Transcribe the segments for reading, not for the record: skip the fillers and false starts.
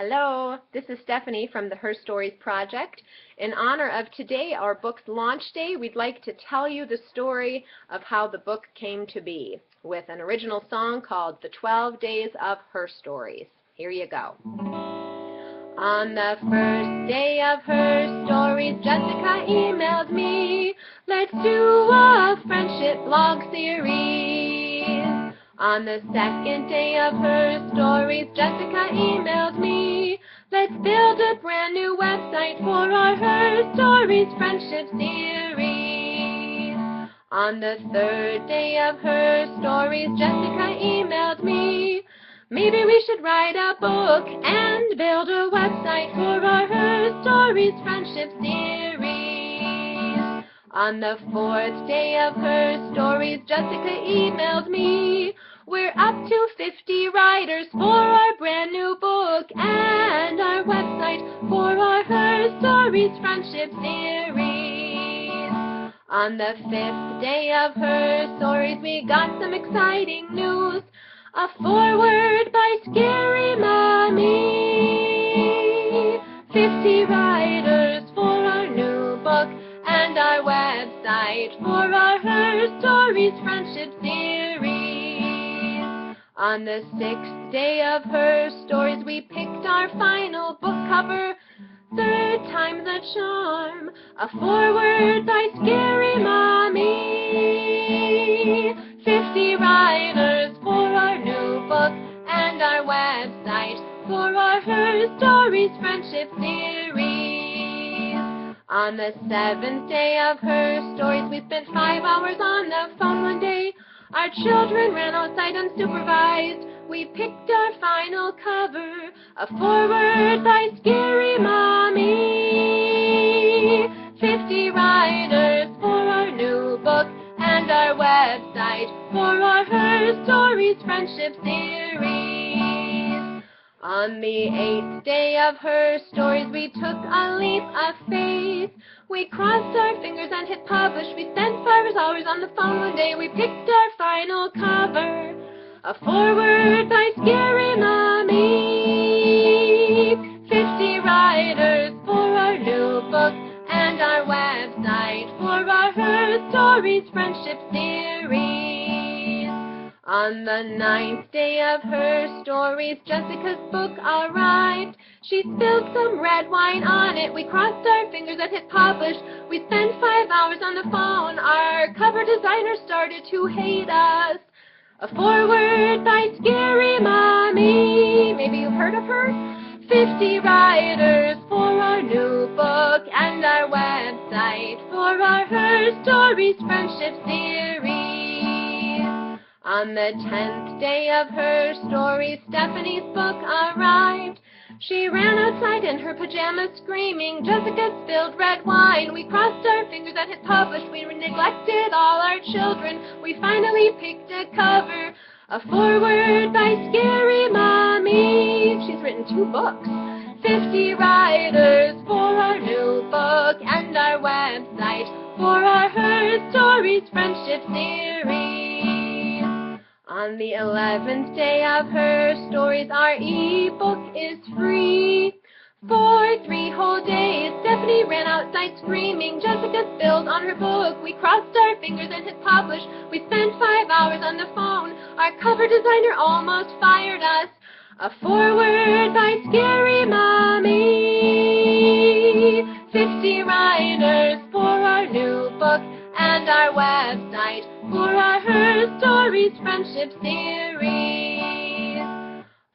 Hello, this is Stephanie from the Her Stories Project. In honor of today, our book's launch day, we'd like to tell you the story of how the book came to be with an original song called The 12 Days of Her Stories. Here you go. On the first day of her stories, Jessica emailed me, let's do a friendship blog series. On the second day of her stories, Jessica emailed me, let's build a brand new website for our Her Stories friendship series. On the third day of her stories, Jessica emailed me, maybe we should write a book and build a website for our Her Stories friendship series. On the fourth day of her stories, Jessica emailed me, we're up to 50 writers for our brand new book and our website for our Her Stories friendship series. On the fifth day of her stories, we got some exciting news. A foreword by Scary Mommy. 50 writers for our new book and our website for our Her Stories friendship series. On the sixth day of her stories, we picked our final book cover. Third time's a charm. A foreword by Scary Mommy. 50 writers for our new book and our website for our Her Stories friendship series. On the seventh day of her stories, we spent 5 hours on the phone one day. Our children ran outside unsupervised. We picked our final cover, a foreword by Scary Mommy. 50 writers for our new book and our website for our Her Stories friendship series. On the 8th day of her stories, we took a leap of faith. We crossed our fingers and hit publish. We spent 5 hours on the phone one day. We picked our final cover, a foreword by Scary Mommy. 50 writers for our new book and our website for our Her Stories friendship series. On the 9th day of her stories, Jessica's book arrived. She spilled some red wine on it. We crossed our fingers and hit publish. We spent 5 hours on the phone. Our cover designer started to hate us. A foreword by Scary Mommy. Maybe you've heard of her? 50 writers for our new book and our website for our Her Stories friendship series. On the 10th day of her stories, Stephanie's book arrived. She ran outside in her pajamas screaming, Jessica spilled red wine. We crossed our fingers and hit publish. We neglected all our children. We finally picked a cover, a foreword by Scary Mommy. She's written 2 books. 50 writers for our new book and our website for our Her Stories friendship series. On the 11th day of her stories, our e-book is free. For 3 whole days, Stephanie ran outside screaming, Jessica spilled on her book. We crossed our fingers and hit publish. We spent 5 hours on the phone. Our cover designer almost fired us. A foreword by Scary Mommy. 50 writers for our new book and our website for our Her Stories friendship series.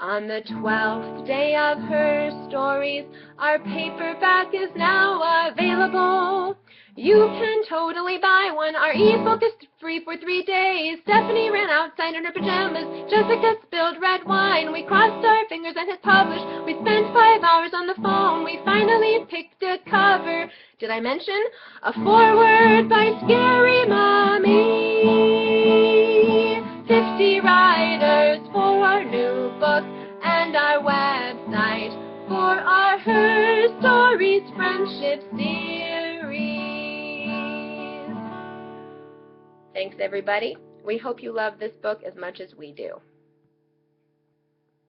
On the 12th day of her stories, our paperback is now available. You can totally buy one. Our e-book is free for 3 days. Stephanie ran outside in her pajamas. Jessica spilled red wine. We crossed our fingers and hit publish. We spent 5 hours on the phone. We finally picked a cover. Did I mention? A foreword by Scary Mommy. 50 writers for our new book and our website for our Her Stories friendship series. Thanks, everybody. We hope you love this book as much as we do.